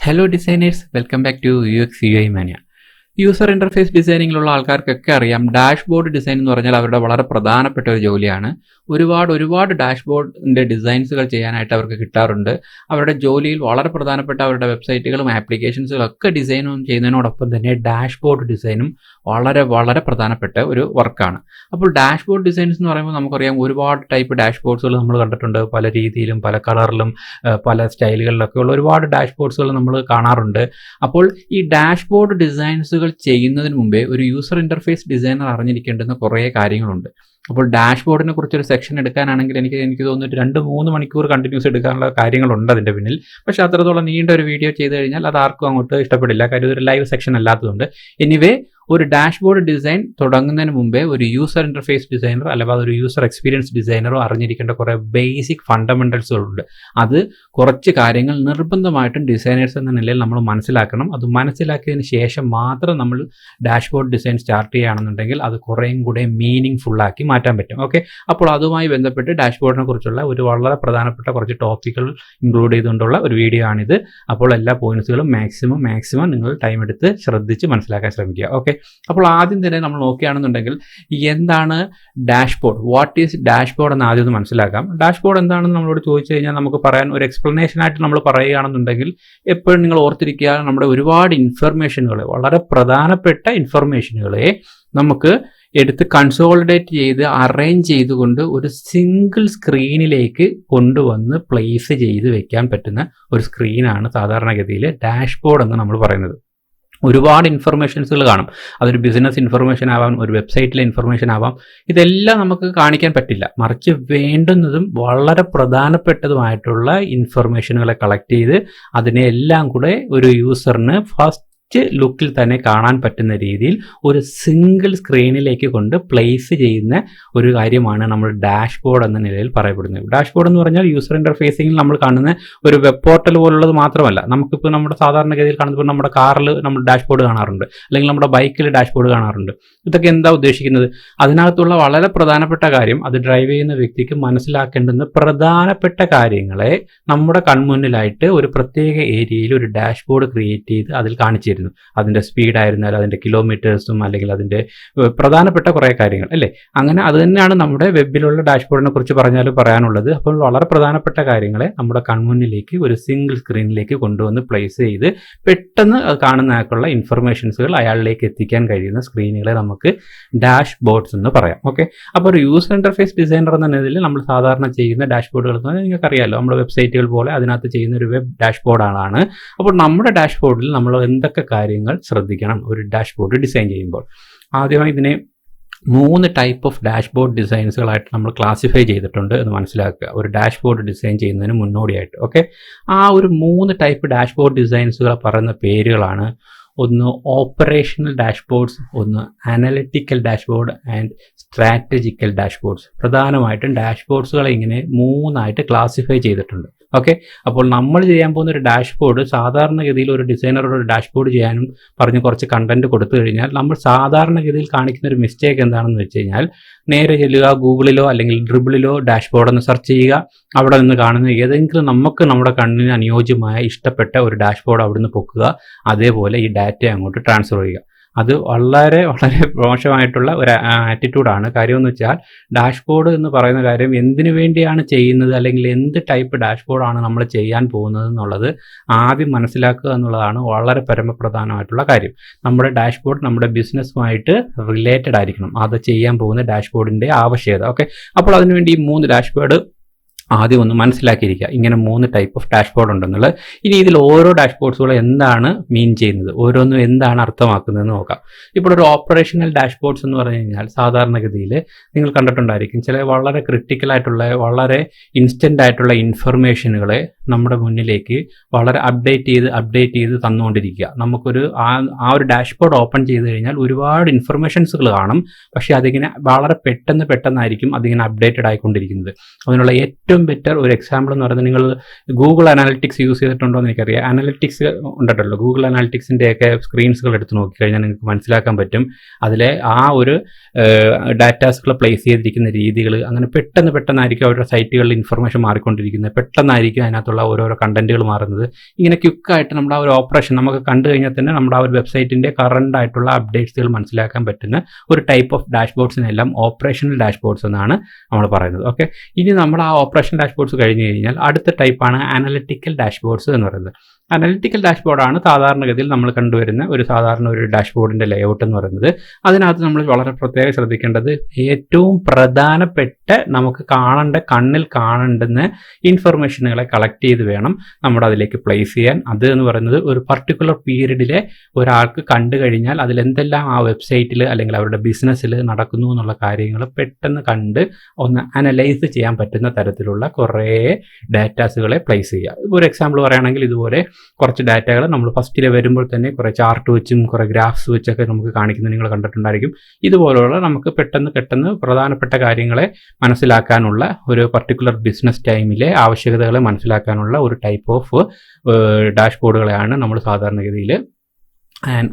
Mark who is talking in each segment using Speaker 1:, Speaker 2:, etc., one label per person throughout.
Speaker 1: Hello designers, welcome back to uxuimania. User interface ഡിസൈനിങ്ങിലുള്ള ആൾക്കാർക്കൊക്കെ അറിയാം, ഡാഷ്ബോർഡ് ഡിസൈൻ എന്ന് പറഞ്ഞാൽ അവരുടെ വളരെ പ്രധാനപ്പെട്ട ഒരു ജോലിയാണ്. ഒരുപാട് ഡാഷ്ബോർഡിൻ്റെ ഡിസൈൻസുകൾ ചെയ്യാനായിട്ട് അവർക്ക് കിട്ടാറുണ്ട്. അവരുടെ ജോലിയിൽ വളരെ പ്രധാനപ്പെട്ട അവരുടെ വെബ്സൈറ്റുകളും ആപ്ലിക്കേഷൻസുകളും ഒക്കെ ഡിസൈനും ചെയ്യുന്നതിനോടൊപ്പം തന്നെ ഡാഷ്ബോർഡ് ഡിസൈനും വളരെ പ്രധാനപ്പെട്ട ഒരു വർക്കാണ്. അപ്പോൾ ഡാഷ്ബോർഡ് ഡിസൈൻസ് എന്ന് പറയുമ്പോൾ നമുക്കറിയാം, ഒരുപാട് ടൈപ്പ് ഡാഷ്ബോർഡ്സുകൾ നമ്മൾ കണ്ടിട്ടുണ്ട്. പല രീതിയിലും പല കളറിലും പല സ്റ്റൈലുകളിലൊക്കെ ഉള്ള ഒരുപാട് ഡാഷ്ബോർഡ്സുകൾ നമ്മൾ കാണാറുണ്ട്. അപ്പോൾ ഈ ഡാഷ്ബോർഡ് ഡിസൈൻസുകൾ ചെയ്യുന്നതിന് മുമ്പേ ഒരു യൂസർ ഇൻ്റർഫേസ് ഡിസൈനർ അറിഞ്ഞിരിക്കേണ്ടുന്ന കുറേ കാര്യങ്ങളുണ്ട്. അപ്പോൾ ഡാഷ്ബോർഡിനെ കുറിച്ചൊരു സെക്ഷൻ എടുക്കാനാണെങ്കിൽ എനിക്ക് തോന്നുന്നു 2-3 മണിക്കൂർ കണ്ടിന്യൂസ് എടുക്കാനുള്ള കാര്യങ്ങളുണ്ട് അതിൻ്റെ പിന്നിൽ. പക്ഷേ അത്രത്തോളം നീണ്ട ഒരു വീഡിയോ ചെയ്ത് കഴിഞ്ഞാൽ അത് ആർക്കും അങ്ങോട്ട് ഇഷ്ടപ്പെടില്ല, കാര്യം ഇതൊരു ലൈവ് സെക്ഷൻ അല്ലാത്തതുകൊണ്ട്. എനിവേ, ഒരു ഡാഷ്ബോർഡ് ഡിസൈൻ തുടങ്ങുന്നതിന് മുമ്പേ ഒരു യൂസർ ഇൻ്റർഫേസ് ഡിസൈനർ അല്ലെങ്കിൽ ഒരു യൂസർ എക്സ്പീരിയൻസ് ഡിസൈനറോ അറിഞ്ഞിരിക്കേണ്ട കുറേ ബേസിക് ഫണ്ടമെൻ്റൽസുകളുണ്ട്. അത് കുറച്ച് കാര്യങ്ങൾ നിർബന്ധമായിട്ടും ഡിസൈനേഴ്സ് എന്ന നിലയിൽ നമ്മൾ മനസ്സിലാക്കണം. അത് മനസ്സിലാക്കിയതിന് ശേഷം മാത്രം നമ്മൾ ഡാഷ്ബോർഡ് ഡിസൈൻ സ്റ്റാർട്ട് ചെയ്യുകയാണെന്നുണ്ടെങ്കിൽ അത് കുറേയും കൂടെ മീനിങ് ഫുള്ളാക്കി മാറ്റാൻ പറ്റും. ഓക്കെ, അപ്പോൾ അതുമായി ബന്ധപ്പെട്ട് ഡാഷ്ബോർഡിനെ കുറിച്ചുള്ള ഒരു വളരെ പ്രധാനപ്പെട്ട കുറച്ച് ടോപ്പിക്കുകൾ ഇൻക്ലൂഡ് ചെയ്തുകൊണ്ടുള്ള ഒരു വീഡിയോ ആണിത്. അപ്പോൾ എല്ലാ പോയിന്റ്സുകളും മാക്സിമം നിങ്ങൾ ടൈം എടുത്ത് ശ്രദ്ധിച്ച് മനസ്സിലാക്കാൻ ശ്രമിക്കുക. ഓക്കെ, അപ്പോൾ ആദ്യം തന്നെ നമ്മൾ നോക്കുകയാണെന്നുണ്ടെങ്കിൽ എന്താണ് ഡാഷ്ബോർഡ്, വാട്ട് ഈസ് ഡാഷ്ബോർഡ് എന്ന് ആദ്യം ഒന്ന് മനസ്സിലാക്കാം. ഡാഷ്ബോർഡ് എന്താണെന്ന് നമ്മളോട് ചോദിച്ചു കഴിഞ്ഞാൽ നമുക്ക് പറയാൻ ഒരു എക്സ്പ്ലനേഷൻ ആയിട്ട് നമ്മൾ പറയുകയാണെന്നുണ്ടെങ്കിൽ എപ്പോഴും നിങ്ങൾ ഓർത്തിരിക്കുക, നമ്മുടെ ഒരുപാട് ഇൻഫർമേഷനുകൾ, വളരെ പ്രധാനപ്പെട്ട ഇൻഫർമേഷനുകളെ നമുക്ക് എടുത്ത് കൺസോളിഡേറ്റ് ചെയ്ത് അറേഞ്ച് ചെയ്തുകൊണ്ട് ഒരു സിംഗിൾ സ്ക്രീനിലേക്ക് കൊണ്ടുവന്ന് പ്ലേസ് ചെയ്ത് വെക്കാൻ പറ്റുന്ന ഒരു സ്ക്രീനാണ് സാധാരണഗതിയിൽ ഡാഷ്ബോർഡ് എന്ന് നമ്മൾ പറയുന്നത്. ഒരുപാട് ഇൻഫർമേഷൻസുകൾ കാണും. അതൊരു ബിസിനസ് ഇൻഫർമേഷൻ ആവാം, ഒരു വെബ്സൈറ്റിലെ ഇൻഫർമേഷൻ ആവാം. ഇതെല്ലാം നമുക്ക് കാണിക്കാൻ പറ്റില്ല, മറിച്ച് വേണ്ടുന്നതും വളരെ പ്രധാനപ്പെട്ടതുമായിട്ടുള്ള ഇൻഫർമേഷനുകളെ കളക്ട് ചെയ്ത് അതിനെ എല്ലാം കൂടെ ഒരു യൂസറിന് ഫസ്റ്റ് ലുക്കിൽ തന്നെ കാണാൻ പറ്റുന്ന രീതിയിൽ ഒരു സിംഗിൾ സ്ക്രീനിലേക്ക് കൊണ്ട് പ്ലേസ് ചെയ്യുന്ന ഒരു കാര്യമാണ് നമ്മൾ ഡാഷ്ബോർഡ് എന്ന നിലയിൽ പറയപ്പെടുന്നത്. ഡാഷ്ബോർഡ് എന്ന് പറഞ്ഞാൽ യൂസർ ഇൻ്റർഫേസിങ്ങിൽ നമ്മൾ കാണുന്ന ഒരു വെബ് പോർട്ടൽ പോലുള്ളത് മാത്രമല്ല. നമുക്കിപ്പോൾ നമ്മുടെ സാധാരണഗതിയിൽ കാണുമ്പോൾ നമ്മുടെ കാറിൽ നമ്മൾ ഡാഷ്ബോർഡ് കാണാറുണ്ട്, അല്ലെങ്കിൽ നമ്മുടെ ബൈക്കിൽ ഡാഷ്ബോർഡ് കാണാറുണ്ട്. ഇതൊക്കെ എന്താ ഉദ്ദേശിക്കുന്നത്? അതിനകത്തുള്ള വളരെ പ്രധാനപ്പെട്ട കാര്യം, അത് ഡ്രൈവ് ചെയ്യുന്ന വ്യക്തിക്ക് മനസ്സിലാക്കേണ്ടുന്ന പ്രധാനപ്പെട്ട കാര്യങ്ങളെ നമ്മുടെ കൺമുന്നിലായിട്ട് ഒരു പ്രത്യേക ഏരിയയിൽ ഒരു ഡാഷ്ബോർഡ് ക്രിയേറ്റ് ചെയ്ത് അതിൽ കാണിച്ചു. അതിൻ്റെ സ്പീഡായിരുന്നാലും അതിൻ്റെ കിലോമീറ്റേഴ്സും അല്ലെങ്കിൽ അതിൻ്റെ പ്രധാനപ്പെട്ട കുറേ കാര്യങ്ങൾ അല്ലേ. അങ്ങനെ അത് തന്നെയാണ് നമ്മുടെ വെബിലുള്ള ഡാഷ്ബോർഡിനെ കുറിച്ച് പറഞ്ഞാലും പറയാനുള്ളത്. അപ്പോൾ വളരെ പ്രധാനപ്പെട്ട കാര്യങ്ങളെ നമ്മുടെ കൺമുന്നിലേക്ക് ഒരു സിംഗിൾ സ്ക്രീനിലേക്ക് കൊണ്ടുവന്ന് പ്ലേസ് ചെയ്ത് പെട്ടെന്ന് അത് കാണുന്നതായിട്ടുള്ള ഇൻഫർമേഷൻസുകൾ അയാളിലേക്ക് എത്തിക്കാൻ കഴിയുന്ന സ്ക്രീനുകളെ നമുക്ക് ഡാഷ്ബോർഡ്സ് എന്ന് പറയാം. ഓക്കെ, അപ്പോൾ ഒരു യൂസർ ഇൻ്റർഫേസ് ഡിസൈനർ എന്ന നിലയിൽ നമ്മൾ സാധാരണ ചെയ്യുന്ന ഡാഷ്ബോർഡുകൾ എന്ന് പറഞ്ഞാൽ നിങ്ങൾക്കറിയാമല്ലോ, നമ്മുടെ വെബ്സൈറ്റുകൾ പോലെ അതിനകത്ത് ചെയ്യുന്ന ഒരു വെബ് ഡാഷ്ബോർഡാണ്. അപ്പോൾ നമ്മുടെ ഡാഷ്ബോർഡിൽ നമ്മൾ എന്തൊക്കെ കാര്യങ്ങൾ ശ്രദ്ധിക്കണം ഒരു ഡാഷ്ബോർഡ് ഡിസൈൻ ചെയ്യുമ്പോൾ? ആദ്യമായി ഇതിനെ 3 ടൈപ്പ് ഓഫ് ഡാഷ്ബോർഡ് ഡിസൈൻസുകളായിട്ട് നമ്മൾ ക്ലാസിഫൈ ചെയ്തിട്ടുണ്ട് എന്ന് മനസ്സിലാക്കുക, ഒരു ഡാഷ്ബോർഡ് ഡിസൈൻ ചെയ്യുന്നതിന് മുന്നോടിയായിട്ട്. ഓക്കെ, ആ ഒരു 3 ടൈപ്പ് ഡാഷ്ബോർഡ് ഡിസൈൻസുകൾ പറയുന്ന പേരുകളാണ്: ഒന്ന് ഓപ്പറേഷണൽ ഡാഷ്ബോർഡ്സ്, ഒന്ന് analytical dashboard and strategical dashboards. പ്രധാനമായിട്ടും ഡാഷ്ബോർഡ്സുകളെ ഇങ്ങനെ 3ആയിട്ട് ക്ലാസിഫൈ ചെയ്തിട്ടുണ്ട്. ഓക്കെ, അപ്പോൾ നമ്മൾ ചെയ്യാൻ പോകുന്ന ഒരു ഡാഷ്ബോർഡ് സാധാരണഗതിയിൽ ഒരു ഡിസൈനറോട് ഒരു ഡാഷ്ബോർഡ് ചെയ്യാനും പറഞ്ഞ് കുറച്ച് കണ്ടന്റ് കൊടുത്തു കഴിഞ്ഞാൽ നമ്മൾ സാധാരണഗതിയിൽ കാണിക്കുന്ന ഒരു മിസ്റ്റേക്ക് എന്താണെന്ന് വെച്ച് കഴിഞ്ഞാൽ, നേരെ ചെല്ലുക, ഗൂഗിളിലോ അല്ലെങ്കിൽ ഡ്രിബിളിലോ ഡാഷ്ബോർഡ് എന്ന് സെർച്ച് ചെയ്യുക. അവിടെ നിന്ന് കാണുന്ന ഏതെങ്കിലും നമുക്ക് നമ്മുടെ കണ്ണിന് അനുയോജ്യമായ ഇഷ്ടപ്പെട്ട ഒരു ഡാഷ്ബോർഡ് അവിടുന്ന് പൊക്കുക, അതേപോലെ ഈ ഡാറ്റ അങ്ങോട്ട് ട്രാൻസ്ഫർ ചെയ്യുക. അത് വളരെ മോശമായിട്ടുള്ള ഒരു ആറ്റിറ്റ്യൂഡാണ്. കാര്യമെന്ന് വെച്ചാൽ ഡാഷ്ബോർഡ് എന്ന് പറയുന്ന കാര്യം എന്തിനു വേണ്ടിയാണ് ചെയ്യുന്നത്, അല്ലെങ്കിൽ എന്ത് ടൈപ്പ് ഡാഷ്ബോർഡാണ് നമ്മൾ ചെയ്യാൻ പോകുന്നത് എന്നുള്ളത് ആദ്യം മനസ്സിലാക്കുക എന്നുള്ളതാണ് വളരെ പരമപ്രധാനമായിട്ടുള്ള കാര്യം. നമ്മുടെ ഡാഷ്ബോർഡ് നമ്മുടെ ബിസിനസ്സുമായിട്ട് റിലേറ്റഡ് ആയിരിക്കണം, അത് ചെയ്യാൻ പോകുന്ന ഡാഷ്ബോർഡിൻ്റെ ആവശ്യകത. ഓക്കെ, അപ്പോൾ അതിനുവേണ്ടി ഈ 3 ഡാഷ്ബോർഡ് ആദ്യം ഒന്ന് മനസ്സിലാക്കിയിരിക്കുക. ഇങ്ങനെ 3 ടൈപ്പ് ഓഫ് ഡാഷ്ബോർഡ് ഉണ്ടെന്നുള്ളത്. ഇനി ഇതിൽ ഓരോ ഡാഷ്ബോർഡ്സുകളും എന്താണ് മീൻ ചെയ്യുന്നത്, ഓരോന്നും എന്താണ് അർത്ഥമാക്കുന്നതെന്ന് നോക്കാം. ഇപ്പോൾ ഒരു ഓപ്പറേഷണൽ ഡാഷ്ബോർഡ്സ് എന്ന് പറഞ്ഞു കഴിഞ്ഞാൽ സാധാരണഗതിയിൽ നിങ്ങൾ കണ്ടിട്ടുണ്ടായിരിക്കും, ചില വളരെ ക്രിട്ടിക്കലായിട്ടുള്ള വളരെ ഇൻസ്റ്റൻ്റ് ആയിട്ടുള്ള ഇൻഫർമേഷനുകളെ നമ്മുടെ മുന്നിലേക്ക് വളരെ അപ്ഡേറ്റ് ചെയ്ത് തന്നുകൊണ്ടിരിക്കുക. നമുക്കൊരു ആ ഒരു ഡാഷ്ബോർഡ് ഓപ്പൺ ചെയ്ത് കഴിഞ്ഞാൽ ഒരുപാട് ഇൻഫർമേഷൻസുകൾ കാണും, പക്ഷേ അതിങ്ങനെ വളരെ പെട്ടെന്നായിരിക്കും അതിങ്ങനെ അപ്ഡേറ്റഡ് ആയിക്കൊണ്ടിരിക്കുന്നത്. അതിനുള്ള ഏറ്റവും ഏറ്റവും ബെറ്റർ ഒരു എക്സാമ്പിൾ എന്ന് പറയുന്നത്, നിങ്ങൾ ഗൂഗിൾ അനാലിറ്റിക്സ് യൂസ് ചെയ്തിട്ടുണ്ടോ എന്ന് എനിക്കറിയാം. അനാലിറ്റിക്സ് ഉണ്ടല്ലോ, ഗൂഗിൾ അനാലിറ്റിക്സിൻ്റെയൊക്കെ സ്ക്രീൻസുകൾ എടുത്ത് നോക്കിക്കഴിഞ്ഞാൽ നിങ്ങൾക്ക് മനസ്സിലാക്കാൻ പറ്റും അതിലെ ആ ഒരു ഡാറ്റാസുകൾ പ്ലേസ് ചെയ്തിരിക്കുന്ന രീതികൾ. അങ്ങനെ പെട്ടെന്നായിരിക്കും അവരുടെ സൈറ്റുകളിൽ ഇൻഫർമേഷൻ മാറിക്കൊണ്ടിരിക്കുന്നത്, പെട്ടെന്നായിരിക്കും അതിനകത്തുള്ള ഓരോരോ കണ്ടന്റുകൾ മാറുന്നത്. ഇങ്ങനെ ക്വിക്കായിട്ട് നമ്മുടെ ആ ഒരു ഓപ്പറേഷൻ നമുക്ക് കണ്ടു കഴിഞ്ഞാൽ തന്നെ നമ്മുടെ ആ ഒരു വെബ്സൈറ്റിൻ്റെ കറണ്ട് ആയിട്ടുള്ള അപ്ഡേറ്റ്സുകൾ മനസ്സിലാക്കാൻ പറ്റുന്ന ഒരു ടൈപ്പ് ഓഫ് ഡാഷ്ബോർഡ്സിനെല്ലാം ഓപ്പറേഷണൽ ഡാഷ്ബോർഡ്സ് എന്നാണ് നമ്മൾ പറയുന്നത്. ഓക്കെ, ഇനി നമ്മൾ ആ ഓപ്പറേഷണൽ ഡാഷ്ബോർഡ്സ് കഴിഞ്ഞ് കഴിഞ്ഞാൽ അടുത്ത ടൈപ്പാണ് അനലിറ്റിക്കൽ ഡാഷ്ബോർഡ്സ് എന്ന് പറയുന്നത്. അനലിറ്റിക്കൽ ഡാഷ്ബോർഡാണ് സാധാരണഗതിയിൽ നമ്മൾ കണ്ടുവരുന്ന ഒരു ഡാഷ്ബോർഡിൻ്റെ ലേഔട്ട് എന്ന് പറയുന്നത്. അതിനകത്ത് നമ്മൾ വളരെ പ്രത്യേകം ശ്രദ്ധിക്കേണ്ടത് ഏറ്റവും പ്രധാനപ്പെട്ട നമുക്ക് കണ്ണിൽ കാണേണ്ടുന്ന ഇൻഫർമേഷനുകളെ കളക്ട് ചെയ്ത് വേണം നമ്മുടെ അതിലേക്ക് പ്ലേസ് ചെയ്യാൻ. അത് എന്ന് പറയുന്നത് ഒരു പർട്ടിക്കുലർ പീരീഡിലെ ഒരാൾക്ക് കണ്ടു കഴിഞ്ഞാൽ അതിലെന്തെല്ലാം ആ വെബ്സൈറ്റിൽ അല്ലെങ്കിൽ അവരുടെ ബിസിനസ്സിൽ നടക്കുന്നു എന്നുള്ള കാര്യങ്ങൾ പെട്ടെന്ന് കണ്ട് ഒന്ന് അനലൈസ് ചെയ്യാൻ പറ്റുന്ന തരത്തിലുള്ള കുറേ ഡാറ്റാസുകളെ പ്ലേസ് ചെയ്യുക. ഒരു എക്സാമ്പിൾ പറയുകയാണെങ്കിൽ ഇതുപോലെ കുറച്ച് ഡാറ്റകൾ നമ്മൾ ഫസ്റ്റിൽ വരുമ്പോൾ തന്നെ കുറേ ചാർട്ട് വെച്ചും കുറേ ഗ്രാഫ്സ് വെച്ചൊക്കെ നമുക്ക് കാണിക്കുന്നത് നിങ്ങൾ കണ്ടിട്ടുണ്ടായിരിക്കും. ഇതുപോലുള്ള നമുക്ക് പെട്ടെന്ന് പ്രധാനപ്പെട്ട കാര്യങ്ങളെ മനസ്സിലാക്കാനുള്ള ഒരു പർട്ടിക്കുലർ ബിസിനസ് ടൈമിലെ ആവശ്യകതകളെ മനസ്സിലാക്കാനുള്ള ഒരു ടൈപ്പ് ഓഫ് ഡാഷ്ബോർഡുകളെയാണ് നമ്മൾ സാധാരണഗതിയിൽ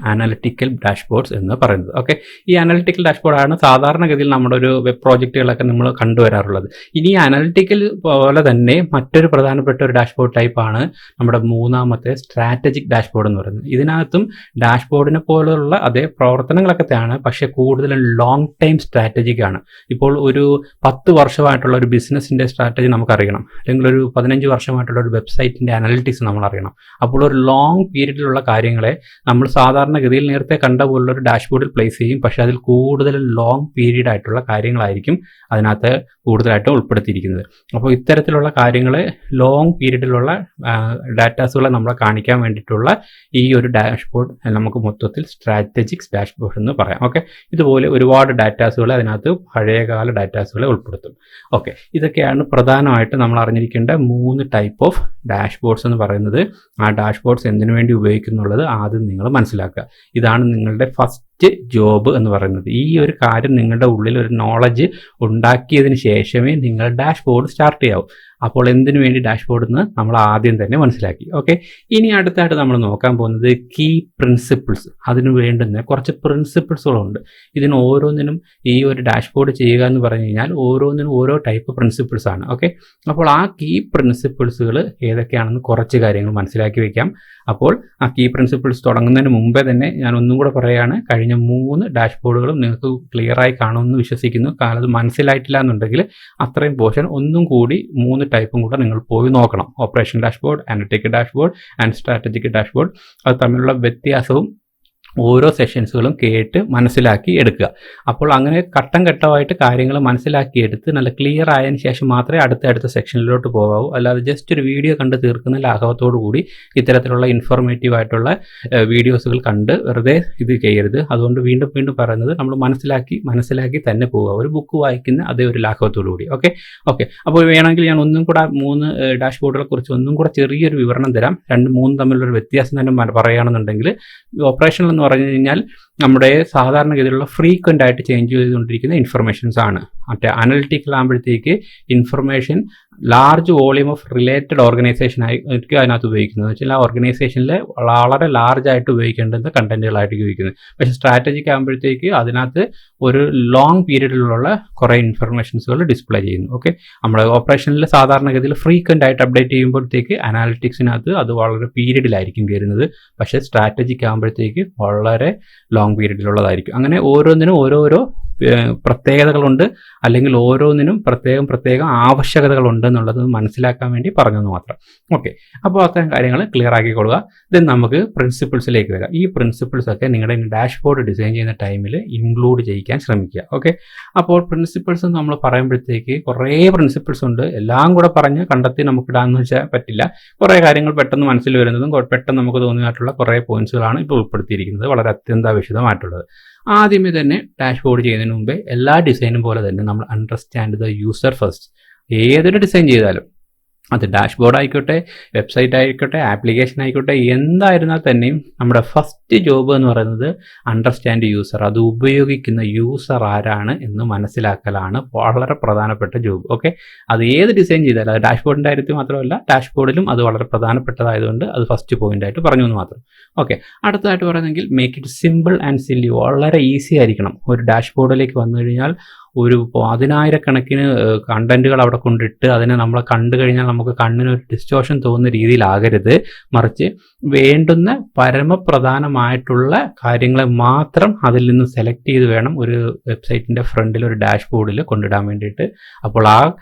Speaker 1: അനലിറ്റിക്കൽ ഡാഷ്ബോർഡ്സ് എന്ന് പറയുന്നത്. ഓക്കെ, ഈ അനലിറ്റിക്കൽ ഡാഷ്ബോർഡാണ് സാധാരണഗതിയിൽ നമ്മുടെ ഒരു വെബ് പ്രോജക്റ്റുകളൊക്കെ നമ്മൾ കണ്ടുവരാറുള്ളത്. ഇനി അനലിറ്റിക്കൽ പോലെ തന്നെ മറ്റൊരു പ്രധാനപ്പെട്ട ഒരു ഡാഷ്ബോർഡ് ടൈപ്പാണ് നമ്മുടെ മൂന്നാമത്തെ സ്ട്രാറ്റജിക് ഡാഷ്ബോർഡ് എന്ന് പറയുന്നത്. ഇതിനകത്തും ഡാഷ്ബോർഡിനെ പോലുള്ള അതേ പ്രവർത്തനങ്ങളൊക്കെ ആണ്, പക്ഷേ കൂടുതലും ലോങ് ടൈം സ്ട്രാറ്റജിക് ആണ്. ഇപ്പോൾ ഒരു 10 വർഷമായിട്ടുള്ള ഒരു ബിസിനസ്സിൻ്റെ സ്ട്രാറ്റജി നമുക്കറിയണം, അല്ലെങ്കിൽ ഒരു 15 വർഷമായിട്ടുള്ള ഒരു വെബ്സൈറ്റിൻ്റെ അനലിറ്റിക്സ് നമ്മൾ അറിയണം. അപ്പോൾ ഒരു ലോങ് പീരീഡിലുള്ള കാര്യങ്ങളെ നമ്മൾ സാധാരണഗതിയിൽ നേരത്തെ കണ്ട പോലുള്ള ഒരു ഡാഷ്ബോർഡിൽ പ്ലേസ് ചെയ്യും, പക്ഷേ അതിൽ കൂടുതൽ ലോങ് പീരീഡ് ആയിട്ടുള്ള കാര്യങ്ങളായിരിക്കും അതിനകത്ത് കൂടുതലായിട്ട് ഉൾപ്പെടുത്തിയിരിക്കുന്നത്. അപ്പോൾ ഇത്തരത്തിലുള്ള കാര്യങ്ങളെ ലോങ് പീരീഡിലുള്ള ഡാറ്റാസുകളെ നമ്മളെ കാണിക്കാൻ വേണ്ടിയിട്ടുള്ള ഈ ഒരു ഡാഷ്ബോർഡ് നമുക്ക് മൊത്തത്തിൽ സ്ട്രാറ്റജിക് ഡാഷ്ബോർഡ് എന്ന് പറയാം. ഓക്കെ, ഇതുപോലെ ഒരുപാട് ഡാറ്റാസുകളെ അതിനകത്ത് പഴയകാല ഡാറ്റാസുകളെ ഉൾപ്പെടുത്തും. ഓക്കെ, ഇതൊക്കെയാണ് പ്രധാനമായിട്ട് നമ്മൾ അറിഞ്ഞിരിക്കേണ്ട 3 ടൈപ്പ് ഓഫ് ഡാഷ്ബോർഡ്സ് എന്ന് പറയുന്നത്. ആ ഡാഷ്ബോർഡ്സ് എന്തിനു വേണ്ടി ഉപയോഗിക്കുന്നുള്ളത് ആദ്യം നിങ്ങൾ മനസ്സിലാക്കുക. ഇതാണ് നിങ്ങളുടെ ഫസ്റ്റ് ജോബ് എന്ന് പറയുന്നത്. ഈ ഒരു കാര്യം നിങ്ങളുടെ ഉള്ളിൽ ഒരു നോളജ് ഉണ്ടാക്കിയതിന് ശേഷമേ നിങ്ങൾ ഡാഷ്ബോർഡ് സ്റ്റാർട്ട് ചെയ്യാവൂ. അപ്പോൾ എന്തിനു വേണ്ടി ഡാഷ്ബോർഡ് എന്ന് നമ്മൾ ആദ്യം തന്നെ മനസ്സിലാക്കി. ഓക്കെ, ഇനി അടുത്തായിട്ട് നമ്മൾ നോക്കാൻ പോകുന്നത് കീ പ്രിൻസിപ്പിൾസ്. അതിന് വേണ്ടുന്ന കുറച്ച് പ്രിൻസിപ്പിൾസുകളുണ്ട്. ഇതിന് ഓരോന്നിനും ഈ ഒരു ഡാഷ്ബോർഡ് ചെയ്യുക എന്ന് പറഞ്ഞു കഴിഞ്ഞാൽ ഓരോന്നിനും ഓരോ ടൈപ്പ് പ്രിൻസിപ്പിൾസ് ആണ്. ഓക്കെ, അപ്പോൾ ആ കീ പ്രിൻസിപ്പിൾസുകൾ ഏതൊക്കെയാണെന്ന് കുറച്ച് കാര്യങ്ങൾ മനസ്സിലാക്കി വയ്ക്കാം. അപ്പോൾ ആ കീ പ്രിൻസിപ്പിൾസ് തുടങ്ങുന്നതിന് മുമ്പേ തന്നെ ഞാൻ ഒന്നും കൂടെ പറയുകയാണ്, കഴിഞ്ഞ 3 ഡാഷ്ബോർഡുകളും നിങ്ങൾക്ക് ക്ലിയറായി കാണുമെന്ന് വിശ്വസിക്കുന്നു. കാരണം അത് മനസ്സിലായിട്ടില്ല എന്നുണ്ടെങ്കിൽ അത്രയും പോർഷൻ ഒന്നും കൂടി 3 ടൈപ്പും കൂടെ നിങ്ങൾ പോയി നോക്കണം. Operation dashboard, analytical dashboard and strategic dashboard. അത് തമ്മിലുള്ള വ്യത്യാസവും ഓരോ സെഷൻസുകളും കേട്ട് മനസ്സിലാക്കി എടുക്കുക. അപ്പോൾ അങ്ങനെ ഘട്ടം ഘട്ടമായിട്ട് കാര്യങ്ങൾ മനസ്സിലാക്കിയെടുത്ത് നല്ല ക്ലിയർ ആയതിനു ശേഷം മാത്രമേ അടുത്ത സെക്ഷനിലോട്ട് പോകാവൂ. അല്ലാതെ ജസ്റ്റ് ഒരു വീഡിയോ കണ്ട് തീർക്കുന്ന ലാഘവത്തോടു കൂടി ഇത്തരത്തിലുള്ള ഇൻഫോർമേറ്റീവ് ആയിട്ടുള്ള വീഡിയോസുകൾ കണ്ട് വെറുതെ ഇത് ചെയ്യരുത്. അതുകൊണ്ട് വീണ്ടും പറയുന്നത് നമ്മൾ മനസ്സിലാക്കി തന്നെ പോവുക, ഒരു ബുക്ക് വായിക്കുന്ന അതേ ഒരു ലാഘവത്തോടു കൂടി. ഓക്കെ, അപ്പോൾ വേണമെങ്കിൽ ഞാൻ ഒന്നും കൂടെ 3 ഡാഷ്ബോർഡുകളെ കുറിച്ച് ഒന്നും കൂടെ ചെറിയൊരു വിവരണം തരാം. 2-3 തമ്മിലൊരു വ്യത്യാസം തന്നെ പറയുകയാണെന്നുണ്ടെങ്കിൽ, ഓപ്പറേഷണൽ എന്ന് പറഞ്ഞു കഴിഞ്ഞാൽ നമ്മുടെ സാധാരണഗതിയിലുള്ള ഫ്രീക്വൻ്റ് ആയിട്ട് ചേഞ്ച് ചെയ്തുകൊണ്ടിരിക്കുന്ന ഇൻഫർമേഷൻസ് ആണ്. മറ്റേ അനലിറ്റിക്കൽ ആകുമ്പോഴത്തേക്ക് information large volume of related organisation ആയിരിക്കും അതിനകത്ത് ഉപയോഗിക്കുന്നത്. വെച്ചാൽ ആ ഓർഗനൈസേഷനിൽ വളരെ ലാർജ് ആയിട്ട് ഉപയോഗിക്കേണ്ടുന്ന കണ്ടന്റുകളായിട്ട് ഉപയോഗിക്കുന്നത്. പക്ഷേ സ്ട്രാറ്റജിക് ആകുമ്പോഴത്തേക്ക് അതിനകത്ത് ഒരു ലോങ് പീരീഡിലുള്ള കുറേ ഇൻഫർമേഷൻസുകൾ ഡിസ്പ്ലേ ചെയ്യുന്നു. ഓക്കെ, നമ്മുടെ ഓപ്പറേഷനിൽ സാധാരണഗതിയിൽ ഫ്രീക്വൻ്റ് ആയിട്ട് അപ്ഡേറ്റ് ചെയ്യുമ്പോഴത്തേക്ക് അനാലിറ്റിക്സിനകത്ത് അത് വളരെ പീരീഡിലായിരിക്കും വരുന്നത്. പക്ഷേ സ്ട്രാറ്റജിക് ആകുമ്പോഴത്തേക്ക് വളരെ ലോങ് പീരീഡിലുള്ളതായിരിക്കും. അങ്ങനെ ഓരോന്നിനും ഓരോരോ പ്രത്യേകതകളുണ്ട്, അല്ലെങ്കിൽ ഓരോന്നിനും പ്രത്യേകം ആവശ്യകതകളുണ്ട് എന്നുള്ളത് മനസ്സിലാക്കാൻ വേണ്ടി പറഞ്ഞെന്ന് മാത്രം. ഓക്കെ, അപ്പോൾ അത്തരം കാര്യങ്ങൾ ക്ലിയർ ആക്കിക്കൊള്ളുക. ദെൻ നമുക്ക് പ്രിൻസിപ്പിൾസിലേക്ക് വരാം. ഈ പ്രിൻസിപ്പിൾസ് ഒക്കെ നിങ്ങളുടെ ഡാഷ്ബോർഡ് ഡിസൈൻ ചെയ്യുന്ന ടൈമിൽ ഇൻക്ലൂഡ് ചെയ്യിക്കാൻ ശ്രമിക്കുക. ഓക്കെ, അപ്പോൾ പ്രിൻസിപ്പിൾസ് നമ്മൾ പറയുമ്പോഴത്തേക്ക് കുറേ പ്രിൻസിപ്പിൾസ് ഉണ്ട്. എല്ലാം കൂടെ പറഞ്ഞ് കണ്ടെത്തി നമുക്ക് ഇടാമെന്ന് വെച്ചാൽ പറ്റില്ല. കുറേ കാര്യങ്ങൾ പെട്ടെന്ന് മനസ്സിൽ വരുന്നതും പെട്ടെന്ന് നമുക്ക് തോന്നിയിട്ടുള്ള കുറേ പോയിന്റ്സുകളാണ് ഇപ്പോൾ ഉൾപ്പെടുത്തിയിരിക്കുന്നത്, വളരെ അത്യന്താപേക്ഷിതമായിട്ടുള്ളത്. ആദ്യമേ തന്നെ ഡാഷ്ബോർഡ് ചെയ്യുന്നതിന് മുമ്പേ എല്ലാ ഡിസൈനും പോലെ തന്നെ നമ്മൾ അണ്ടർസ്റ്റാൻഡ് ദ യൂസർ ഫസ്റ്റ്. ഏതൊരു ഡിസൈൻ ചെയ്താലും അത് ഡാഷ്ബോർഡ് ആയിക്കോട്ടെ, വെബ്സൈറ്റ് ആയിക്കോട്ടെ, ആപ്ലിക്കേഷൻ ആയിക്കോട്ടെ, എന്തായിരുന്നാൽ തന്നെയും നമ്മുടെ ഫസ്റ്റ് ജോബ് എന്ന് പറയുന്നത് അണ്ടർസ്റ്റാൻഡ് യൂസർ, അത് ഉപയോഗിക്കുന്ന യൂസർ ആരാണ് എന്ന് മനസ്സിലാക്കലാണ് വളരെ പ്രധാനപ്പെട്ട ജോബ്. ഓക്കെ, അത് ഏത് ഡിസൈൻ ചെയ്താലും, അത് ഡാഷ്ബോർഡിൻ്റെ കാര്യത്തിൽ മാത്രമല്ല, ഡാഷ്ബോർഡിലും അത് വളരെ പ്രധാനപ്പെട്ടതായതുകൊണ്ട് അത് ഫസ്റ്റ് പോയിന്റ് ആയിട്ട് പറഞ്ഞു എന്ന് മാത്രം. ഓക്കെ, അടുത്തതായിട്ട് പറയുന്നെങ്കിൽ make it simple and silly, വളരെ ഈസി ആയിരിക്കണം. ഒരു ഡാഷ്ബോർഡിലേക്ക് വന്നു കഴിഞ്ഞാൽ ഒരു 10,000-കണക്കിന് കണ്ടന്റുകൾ അവിടെ കൊണ്ടിട്ട് അതിനെ നമ്മൾ കണ്ടു കഴിഞ്ഞാൽ നമുക്ക് കണ്ണിനൊരു ഡിസ്റ്റോർഷൻ തോന്നുന്ന രീതിയിലാകരുത്. മറിച്ച് വേണ്ടുന്ന പരമപ്രധാനമായിട്ടുള്ള കാര്യങ്ങളെ മാത്രം അതിൽ നിന്ന് സെലക്ട് ചെയ്ത് വേണം ഒരു വെബ്സൈറ്റിൻ്റെ ഫ്രണ്ടിൽ ഒരു ഡാഷ്ബോർഡിൽ കൊണ്ടിടാൻ വേണ്ടിയിട്ട്. അപ്പോൾ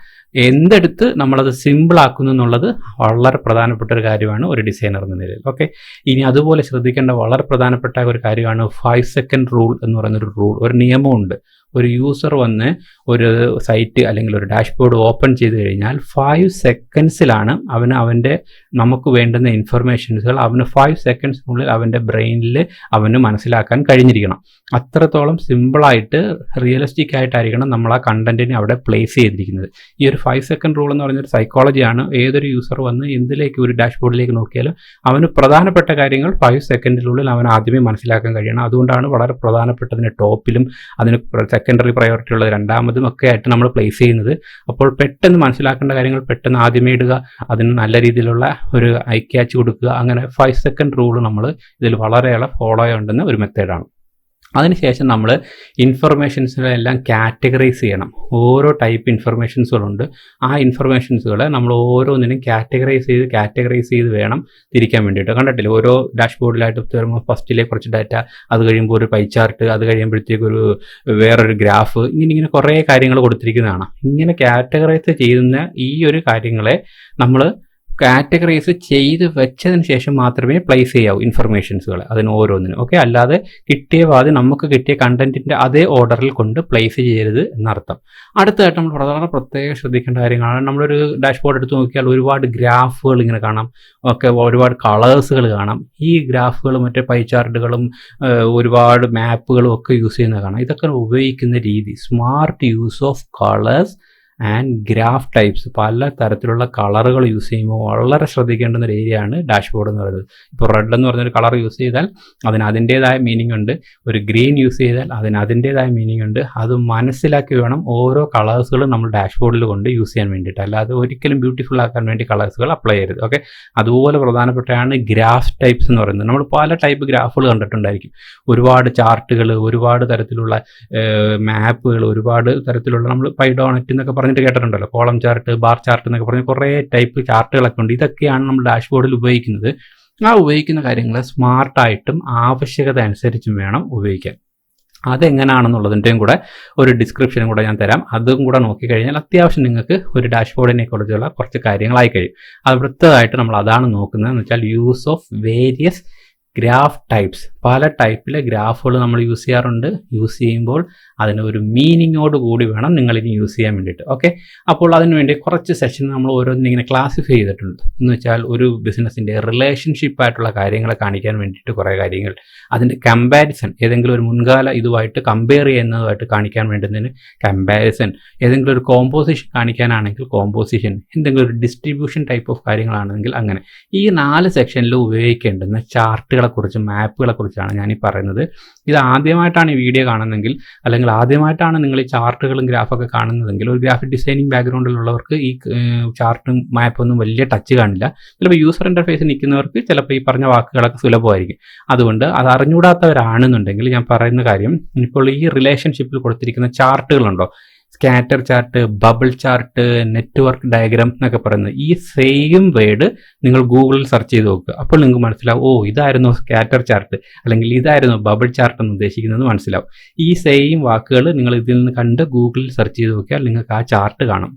Speaker 1: എന്തെടുത്ത് നമ്മളത് സിമ്പിൾ ആക്കുന്നു എന്നുള്ളത് വളരെ പ്രധാനപ്പെട്ട ഒരു കാര്യമാണ് ഒരു ഡിസൈനർ എന്ന നിലയിൽ. ഓക്കെ, ഇനി അതുപോലെ ശ്രദ്ധിക്കേണ്ട വളരെ പ്രധാനപ്പെട്ട ഒരു കാര്യമാണ് 5 സെക്കൻഡ് റൂൾ എന്ന് പറയുന്നൊരു ഒരു നിയമമുണ്ട്. ഒരു യൂസർ വന്ന് ഒരു സൈറ്റ് അല്ലെങ്കിൽ ഒരു ഡാഷ്ബോർഡ് ഓപ്പൺ ചെയ്ത് കഴിഞ്ഞാൽ 5 സെക്കൻഡ്സിലാണ് അവൻ്റെ നമുക്ക് വേണ്ടുന്ന ഇൻഫർമേഷൻസുകൾ അവന് 5 സെക്കൻഡ്സിനുള്ളിൽ അവൻ്റെ ബ്രെയിനിൽ അവന് മനസ്സിലാക്കാൻ കഴിഞ്ഞിരിക്കണം. അത്രത്തോളം സിമ്പിളായിട്ട് റിയലിസ്റ്റിക് ആയിട്ടായിരിക്കണം നമ്മൾ ആ കണ്ടന്റിനെ അവിടെ പ്ലേസ് ചെയ്തിരിക്കുന്നത്. ഈ ഒരു 5 സെക്കൻഡ് റൂൾ എന്ന് പറയുന്നൊരു സൈക്കോളജിയാണ്. ഏതൊരു യൂസർ വന്ന് എന്തിലേക്ക് ഒരു ഡാഷ്ബോർഡിലേക്ക് നോക്കിയാലും അവന് പ്രധാനപ്പെട്ട കാര്യങ്ങൾ 5 സെക്കൻഡിനുള്ളിൽ അവൻ ആദ്യമേ മനസ്സിലാക്കാൻ കഴിയണം. അതുകൊണ്ടാണ് വളരെ പ്രധാനപ്പെട്ടതിന് ടോപ്പിലും അതിന് സെക്കൻഡറി പ്രയോറിറ്റി ഉള്ളത് രണ്ടാമതും ഒക്കെ ആയിട്ട് നമ്മൾ പ്ലേസ് ചെയ്യുന്നത്. അപ്പോൾ പെട്ടെന്ന് മനസ്സിലാക്കേണ്ട കാര്യങ്ങൾ പെട്ടെന്ന് ആദ്യമേ ഇടുക, അതിന് നല്ല രീതിയിലുള്ള ഒരു ഐ ക്യാച്ച് കൊടുക്കുക. അങ്ങനെ 5 സെക്കൻഡ് റൂൾ നമ്മൾ ഇതിൽ വളരെയേറെ ഫോളോ ചെയ്യേണ്ടുന്ന ഒരു മെത്തേഡാണ്. അതിനുശേഷം നമ്മൾ ഇൻഫർമേഷൻസിനെല്ലാം കാറ്റഗറൈസ് ചെയ്യണം. ഓരോ ടൈപ്പ് ഇൻഫർമേഷൻസുകളുണ്ട്. ആ ഇൻഫർമേഷൻസുകളെ നമ്മൾ ഓരോന്നിനും കാറ്റഗറൈസ് ചെയ്ത് വേണം തിരിക്കാൻ വേണ്ടിയിട്ട്. കണ്ടിട്ടില്ല, ഓരോ ഡാഷ്ബോർഡിലായിട്ട് വരുമ്പോൾ ഫസ്റ്റിലെ കുറച്ച് ഡാറ്റ, അത് കഴിയുമ്പോൾ ഒരു പൈ ചാർട്ട്, അത് കഴിയുമ്പോഴത്തേക്കൊരു വേറൊരു ഗ്രാഫ്, ഇങ്ങനെ കുറേ കാര്യങ്ങൾ കൊടുത്തിരിക്കുന്നതാണ്. ഇങ്ങനെ കാറ്റഗറൈസ് ചെയ്യുന്ന ഈ ഒരു കാര്യങ്ങളെ നമ്മൾ കാറ്റഗറൈസ് ചെയ്ത് വെച്ചതിന് ശേഷം മാത്രമേ പ്ലേസ് ചെയ്യാവൂ ഇൻഫർമേഷൻസുകൾ അതിന് ഓരോന്നിനും. ഓക്കെ, അല്ലാതെ നമുക്ക് കിട്ടിയ കണ്ടന്റിന്റെ അതേ ഓർഡറിൽ കൊണ്ട് പ്ലേസ് ചെയ്യരുത് എന്നർത്ഥം. അടുത്തതായിട്ട് നമ്മൾ വളരെ പ്രത്യേകം ശ്രദ്ധിക്കേണ്ട കാര്യങ്ങളാണ്. നമ്മളൊരു ഡാഷ്ബോർഡ് എടുത്ത് നോക്കിയാൽ ഒരുപാട് ഗ്രാഫുകൾ ഇങ്ങനെ കാണാം, ഒക്കെ ഒരുപാട് കളേഴ്സുകൾ കാണാം. ഈ ഗ്രാഫുകളും മറ്റേ പൈ ചാർട്ടുകളും ഒരുപാട് മാപ്പുകളും ഒക്കെ യൂസ് ചെയ്യുന്നത് കാണാം. ഇതൊക്കെ ഉപയോഗിക്കുന്ന രീതി smart use of colours and graph types. പല തരത്തിലുള്ള കളറുകൾ യൂസ് ചെയ്യുമ്പോൾ വളരെ ശ്രദ്ധിക്കേണ്ടുന്ന ഒരു ഏരിയയാണ് ഡാഷ്ബോർഡ് എന്ന് പറയുന്നത്. ഇപ്പോൾ റെഡ് എന്ന് പറഞ്ഞൊരു കളർ യൂസ് ചെയ്താൽ അതിന് അതിൻ്റേതായ മീനിങ് ഉണ്ട്, ഒരു ഗ്രീൻ യൂസ് ചെയ്താൽ അതിന് അതിൻ്റേതായ മീനിങ് ഉണ്ട്. അത് മനസ്സിലാക്കി വേണം ഓരോ കളേഴ്സുകളും നമ്മൾ ഡാഷ്ബോർഡിൽ കൊണ്ട് യൂസ് ചെയ്യാൻ വേണ്ടിയിട്ട്. അല്ലാതെ ഒരിക്കലും ബ്യൂട്ടിഫുൾ ആക്കാൻ വേണ്ടി കളേഴ്സുകൾ അപ്ലൈ ചെയ്യരുത്. ഓക്കെ, അതുപോലെ പ്രധാനപ്പെട്ടാണ് ഗ്രാഫ് ടൈപ്സ് എന്ന് പറയുന്നത്. നമ്മൾ പല ടൈപ്പ് ഗ്രാഫുകൾ കണ്ടിട്ടുണ്ടായിരിക്കും. ഒരുപാട് ചാർട്ടുകൾ, ഒരുപാട് തരത്തിലുള്ള മാപ്പുകൾ, ഒരുപാട് തരത്തിലുള്ള നമ്മൾ പൈഡോണറ്റ് എന്നൊക്കെ പറഞ്ഞിട്ട് കേട്ടിട്ടുണ്ടല്ലോ, കോളം ചാർട്ട്, ബാർ ചാർട്ട് എന്നൊക്കെ പറഞ്ഞ് കുറേ ടൈപ്പ് ചാർട്ടുകളൊക്കെ ഉണ്ട്. ഇതൊക്കെയാണ് നമ്മൾ ഡാഷ്ബോർഡിൽ ഉപയോഗിക്കുന്നത്. ആ ഉപയോഗിക്കുന്ന കാര്യങ്ങൾ സ്മാർട്ടായിട്ടും ആവശ്യകത അനുസരിച്ചും വേണം ഉപയോഗിക്കാൻ. അതെങ്ങനെയാണെന്നുള്ളതിൻ്റെയും കൂടെ ഒരു ഡിസ്ക്രിപ്ഷനും കൂടെ ഞാൻ തരാം. അതും കൂടെ നോക്കിക്കഴിഞ്ഞാൽ അത്യാവശ്യം നിങ്ങൾക്ക് ഒരു ഡാഷ്ബോർഡിനെ കുറിച്ചുള്ള കുറച്ച് കാര്യങ്ങളായി കഴിയും. അത് വൃത്തമായിട്ട് നമ്മൾ അതാണ് നോക്കുന്നത് എന്ന് വെച്ചാൽ use of various graph types. പല ടൈപ്പിലെ ഗ്രാഫുകൾ നമ്മൾ യൂസ് ചെയ്യാറുണ്ട്. യൂസ് ചെയ്യുമ്പോൾ അതിന് ഒരു മീനിങ്ങോട് കൂടി വേണം നിങ്ങളിനി യൂസ് ചെയ്യാൻ വേണ്ടിയിട്ട്. ഓക്കെ, അപ്പോൾ അതിനുവേണ്ടി കുറച്ച് സെഷൻ നമ്മൾ ഓരോന്നിനും ഇങ്ങനെ ക്ലാസിഫൈ ചെയ്തിട്ടുണ്ട്. എന്ന് വെച്ചാൽ ഒരു ബിസിനസ്സിൻ്റെ റിലേഷൻഷിപ്പായിട്ടുള്ള കാര്യങ്ങളെ കാണിക്കാൻ വേണ്ടിയിട്ട് കുറേ കാര്യങ്ങൾ, അതിൻ്റെ കമ്പാരിസൺ, ഏതെങ്കിലും ഒരു മുൻകാല ഇതുമായിട്ട് കമ്പയർ ചെയ്യുന്നതുമായിട്ട് കാണിക്കാൻ വേണ്ടുന്നതിന് കമ്പാരിസൺ, ഏതെങ്കിലും ഒരു കോമ്പോസിഷൻ കാണിക്കാനാണെങ്കിൽ കോമ്പോസിഷൻ, എന്തെങ്കിലും ഒരു ഡിസ്ട്രിബ്യൂഷൻ ടൈപ്പ് ഓഫ് കാര്യങ്ങളാണെങ്കിൽ അങ്ങനെ. ഈ 4 സെക്ഷനിൽ ഉപയോഗിക്കേണ്ടുന്ന ചാർട്ടുകളെക്കുറിച്ചും മാപ്പുകളെക്കുറിച്ചാണ് ഞാൻ ഈ പറയുന്നത്. ഇത് ആദ്യമായിട്ടാണ് ഈ വീഡിയോ കാണുന്നതെങ്കിൽ, അല്ലെങ്കിൽ ആദ്യമായിട്ടാണ് നിങ്ങൾ ഈ ചാർട്ടുകളും ഗ്രാഫൊക്കെ കാണുന്നതെങ്കിൽ, ഒരു ഗ്രാഫിക് ഡിസൈനിങ് ബാക്ക്ഗ്രൗണ്ടിലുള്ളവർക്ക് ഈ ചാർട്ടും മാപ്പൊന്നും വലിയ ടച്ച് കാണില്ല. ചിലപ്പോൾ യൂസർ ഇൻ്റർഫേസിൽ നിൽക്കുന്നവർക്ക് ചിലപ്പോൾ ഈ പറഞ്ഞ വാക്കുകളൊക്കെ സുലഭമായിരിക്കും. അതുകൊണ്ട് അത് അറിഞ്ഞുകൂടാത്തവരാണെന്നുണ്ടെങ്കിൽ ഞാൻ പറയുന്ന കാര്യം, ഇപ്പോൾ ഈ റിലേഷൻഷിപ്പിൽ കൊടുത്തിരിക്കുന്ന ചാർട്ടുകളുണ്ടോ, scatter chart, bubble chart, network diagram എന്നൊക്കെ പറയുന്നത്, ഈ സെയിം വേർഡ് നിങ്ങൾ ഗൂഗിളിൽ സെർച്ച് ചെയ്ത് നോക്കുക. അപ്പോൾ നിങ്ങൾക്ക് മനസ്സിലാവും, ഓ ഇതായിരുന്നു സ്കാറ്റർ ചാർട്ട് അല്ലെങ്കിൽ ഇതായിരുന്നു ബബിൾ ചാർട്ട് എന്ന് ഉദ്ദേശിക്കുന്നത് മനസ്സിലാവും. ഈ സെയിം വാക്കുകൾ നിങ്ങൾ ഇതിൽ നിന്ന് കണ്ട് ഗൂഗിളിൽ സെർച്ച് ചെയ്ത് നോക്കിയാൽ നിങ്ങൾക്ക് ആ ചാർട്ട് കാണും.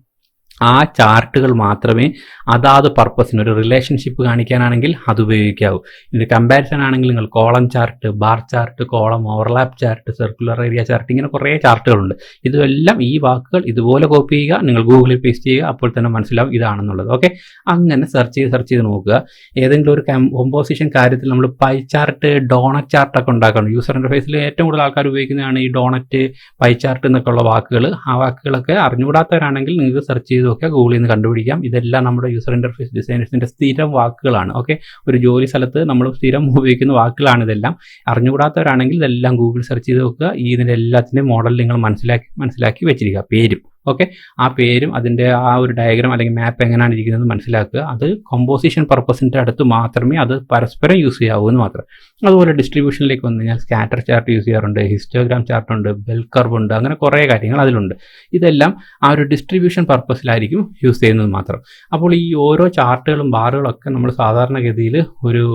Speaker 1: ആ ചാർട്ടുകൾ മാത്രമേ അതാത് പർപ്പസിന്, ഒരു റിലേഷൻഷിപ്പ് കാണിക്കാനാണെങ്കിൽ അത് ഉപയോഗിക്കാവൂ. ഇതിന് കമ്പാരിസൺ ആണെങ്കിൽ നിങ്ങൾ column chart, bar chart, column overlap chart, circular area chart, ഇങ്ങനെ കുറേ ചാർട്ടുകളുണ്ട്. ഇതെല്ലാം ഈ വാക്കുകൾ ഇതുപോലെ കോപ്പി ചെയ്യുക, നിങ്ങൾ ഗൂഗിളിൽ പേസ്റ്റ് ചെയ്യുക, അപ്പോൾ തന്നെ മനസ്സിലാവും ഇതാണെന്നുള്ളത്. ഓക്കെ, അങ്ങനെ സെർച്ച് ചെയ്ത് നോക്കുക. ഏതെങ്കിലും ഒരു കോമ്പോസിഷൻ കാര്യത്തിൽ നമ്മൾ പൈ ചാർട്ട്, ഡോണറ്റ് ചാർട്ടൊക്കെ ഉണ്ടാക്കണം. യൂസർ ഇൻ്റർഫേസിൽ ഏറ്റവും കൂടുതൽ ആൾക്കാർ ഉപയോഗിക്കുന്നതാണ് ഈ ഡോണറ്റ്, പൈ ചാർട്ട് എന്നൊക്കെ ഉള്ള വാക്കുകൾ. ആ വാക്കുകളൊക്കെ അറിഞ്ഞുകൂടാത്തവരാണെങ്കിൽ നിങ്ങൾക്ക് സെർച്ച് ചെയ്ത് നോക്കിയാൽ ഗൂഗിളിൽ നിന്ന് കണ്ടുപിടിക്കാം. ഇതെല്ലാം നമ്മുടെ യൂസർ ഇൻ്റർഫേസ് ഡിസൈനേഴ്സിൻ്റെ സ്ഥിരം വാക്കുകളാണ്. ഓക്കെ, ഒരു ജോലി സ്ഥലത്ത് നമ്മൾ സ്ഥിരം ഉപയോഗിക്കുന്ന വാക്കുകളാണ് ഇതെല്ലാം. അറിഞ്ഞുകൂടാത്തവരാണെങ്കിൽ ഇതെല്ലാം ഗൂഗിൾ സെർച്ച് ചെയ്ത് നോക്കുക. ഇതിൻ്റെ എല്ലാത്തിൻ്റെയും മോഡൽ നിങ്ങൾ മനസ്സിലാക്കി വെച്ചിരിക്കുക. പേരും ഓക്കെ, ആ പേരും അതിൻ്റെ ആ ഒരു ഡയഗ്രാം അല്ലെങ്കിൽ മാപ്പ് എങ്ങനെയാണ് ഇരിക്കുന്നത് മനസ്സിലാക്കുക. അത് കമ്പോസിഷൻ പർപ്പസിൻ്റെ അടുത്ത് മാത്രമേ അത് പരസ്പരം യൂസ് ചെയ്യാവൂ എന്ന് മാത്രം. അതുപോലെ ഡിസ്ട്രിബ്യൂഷനിലേക്ക് വന്നു കഴിഞ്ഞാൽ സ്കാറ്റർ ചാർട്ട് യൂസ് ചെയ്യാറുണ്ട്, ഹിസ്റ്റോഗ്രാം ചാർട്ട് ഉണ്ട്, ബെൽ കർവ് ഉണ്ട്, അങ്ങനെ കുറേ കാര്യങ്ങൾ അതിലുണ്ട്. ഇതെല്ലാം ആ ഒരു ഡിസ്ട്രിബ്യൂഷൻ പർപ്പസിലായിരിക്കും യൂസ് ചെയ്യുന്നത് മാത്രം. അപ്പോൾ ഈ ഓരോ ചാർട്ടുകളും ബാറുകളും ഒക്കെ നമ്മൾ സാധാരണഗതിയിൽ ഒരു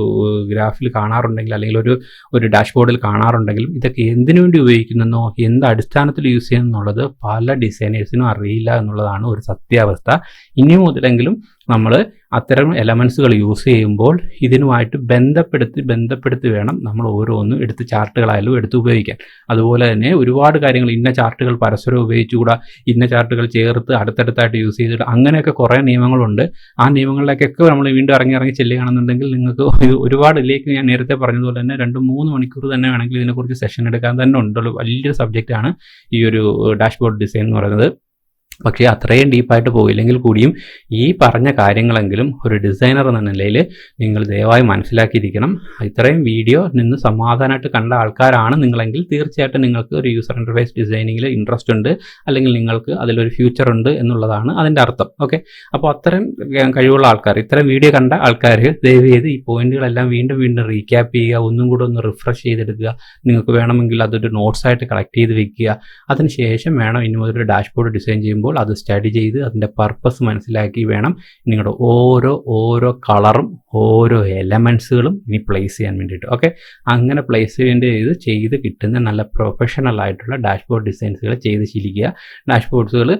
Speaker 1: ഗ്രാഫിൽ കാണാറുണ്ടെങ്കിൽ അല്ലെങ്കിൽ ഒരു ഡാഷ്ബോർഡിൽ കാണാറുണ്ടെങ്കിലും ഇതൊക്കെ എന്തിനു വേണ്ടി ഉപയോഗിക്കുന്നതെന്നോ എന്ത് അടിസ്ഥാനത്തിൽ യൂസ് ചെയ്യുന്നുള്ളത് പല ഡിസൈനേഴ്സിനും അറിയില്ല എന്നുള്ളതാണ് ഒരു സത്യാവസ്ഥ. ഇനി മുതലെങ്കിലും നമ്മൾ അത്തരം എലമെൻസുകൾ യൂസ് ചെയ്യുമ്പോൾ ഇതിനുമായിട്ട് ബന്ധപ്പെടുത്തി വേണം നമ്മൾ ഓരോന്നും എടുത്ത് ചാർട്ടുകളായാലും എടുത്ത് ഉപയോഗിക്കാൻ. അതുപോലെ തന്നെ ഒരുപാട് കാര്യങ്ങൾ ഇന്ന ചാർട്ടുകൾ പരസ്പരം ഉപയോഗിച്ചുകൂടാ, ഇന്ന ചാർട്ടുകൾ ചേർത്ത് അടുത്തടുത്തായിട്ട് യൂസ് ചെയ്തിട്ട് അങ്ങനെയൊക്കെ കുറേ നിയമങ്ങളുണ്ട്. ആ നിയമങ്ങളിലേക്കൊക്കെ നമ്മൾ വീണ്ടും ഇറങ്ങി ചെല്ലുകയാണെന്നുണ്ടെങ്കിൽ നിങ്ങൾക്ക് ഒരുപാട് ഇതിലേക്ക് ഞാൻ നേരത്തെ പറഞ്ഞതുപോലെ തന്നെ 2-3 മണിക്കൂർ തന്നെ വേണമെങ്കിൽ ഇതിനെക്കുറിച്ച് സെഷൻ എടുക്കാൻ തന്നെ ഉണ്ടല്ലോ. വലിയൊരു സബ്ജക്റ്റാണ് ഈ ഒരു ഡാഷ്ബോർഡ് ഡിസൈൻ എന്ന് പറയുന്നത്. പക്ഷേ അത്രയും ഡീപ്പായിട്ട് പോയില്ലെങ്കിൽ കൂടിയും ഈ പറഞ്ഞ കാര്യങ്ങളെങ്കിലും ഒരു ഡിസൈനർ എന്ന നിലയിൽ നിങ്ങൾ ദയവായി മനസ്സിലാക്കിയിരിക്കണം. ഇത്രയും വീഡിയോ നിന്ന് സമാധാനമായിട്ട് കണ്ട ആൾക്കാരാണ് നിങ്ങളെങ്കിൽ തീർച്ചയായിട്ടും നിങ്ങൾക്ക് ഒരു യൂസർ ഇൻ്റർഫേസ് ഡിസൈനിങ്ങിൽ ഇൻട്രസ്റ്റ് ഉണ്ട്, അല്ലെങ്കിൽ നിങ്ങൾക്ക് അതിലൊരു ഫ്യൂച്ചർ ഉണ്ട് എന്നുള്ളതാണ് അതിൻ്റെ അർത്ഥം. ഓക്കെ, അപ്പോൾ അത്തരം കഴിവുള്ള ആൾക്കാർ, ഇത്തരം വീഡിയോ കണ്ട ആൾക്കാർ ദയവ് ചെയ്ത് ഈ പോയിന്റുകളെല്ലാം വീണ്ടും റീക്യാപ്പ് ചെയ്യുക, ഒന്നും കൂടെ ഒന്ന് റിഫ്രഷ് ചെയ്തെടുക്കുക. നിങ്ങൾക്ക് വേണമെങ്കിൽ അതൊരു നോട്ട്സായിട്ട് കളക്ട് ചെയ്ത് വെക്കുക. അതിനുശേഷം വേണം ഇനി മുതൽ ഡാഷ്ബോർഡ് ഡിസൈൻ ചെയ്യുമ്പോൾ അത് സ്റ്റഡി ചെയ്ത് അതിൻ്റെ പർപ്പസ് മനസ്സിലാക്കി വേണം നിങ്ങളുടെ ഓരോ കളറും ഓരോ എലമെൻസുകളും ഇനി പ്ലേസ് ചെയ്യാൻ വേണ്ടിയിട്ട്. ഓക്കെ, അങ്ങനെ പ്ലേസ് ചെയ്ത് കിട്ടുന്ന നല്ല പ്രൊഫഷണൽ ആയിട്ടുള്ള ഡാഷ്ബോർഡ് ഡിസൈൻസുകൾ ചെയ്ത് ശീലിക്കുക. ഡാഷ്ബോർഡ്സുകൾ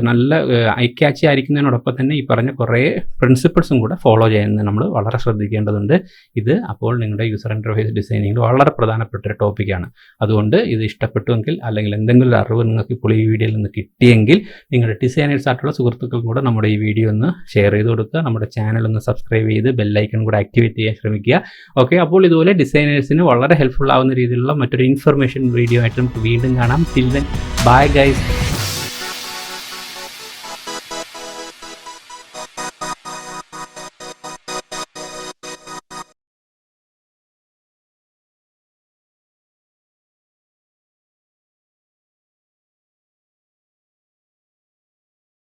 Speaker 1: നല്ല ഐ ക്യാച്ചി ആയിരിക്കുന്നതിനോടൊപ്പം തന്നെ ഈ പറഞ്ഞ കുറേ പ്രിൻസിപ്പിൾസും കൂടെ ഫോളോ ചെയ്യുന്നത് നമ്മൾ വളരെ ശ്രദ്ധിക്കേണ്ടതുണ്ട്. ഇത് അപ്പോൾ നിങ്ങളുടെ യൂസർ ഇൻ്റർഫേസ് ഡിസൈനിങ്ങിൽ വളരെ പ്രധാനപ്പെട്ട ഒരു ടോപ്പിക്കാണ്. അതുകൊണ്ട് ഇത് ഇഷ്ടപ്പെട്ടുവെങ്കിൽ അല്ലെങ്കിൽ എന്തെങ്കിലും ഒരു അറിവ് നിങ്ങൾക്ക് ഇപ്പോൾ ഈ വീഡിയോയിൽ നിന്ന് കിട്ടിയെങ്കിൽ നിങ്ങളുടെ ഡിസൈനേഴ്സ് ആയിട്ടുള്ള സുഹൃത്തുക്കൾക്കും കൂടെ നമ്മുടെ ഈ വീഡിയോ ഒന്ന് ഷെയർ ചെയ്ത് കൊടുക്കുക. നമ്മുടെ ചാനൽ ഒന്ന് സബ്സ്ക്രൈബ് ചെയ്ത് ബെല്ലൈക്കൺ കൂടെ ആക്ടിവേറ്റ് ചെയ്യാൻ ശ്രമിക്കുക. ഓക്കെ, അപ്പോൾ ഇതുപോലെ ഡിസൈനേഴ്സിന് വളരെ ഹെൽപ്ഫുൾ ആവുന്ന രീതിയിലുള്ള മറ്റൊരു ഇൻഫർമേഷൻ വീഡിയോ ആയിട്ട് നമുക്ക് വീണ്ടും കാണാം. Till then bye guys.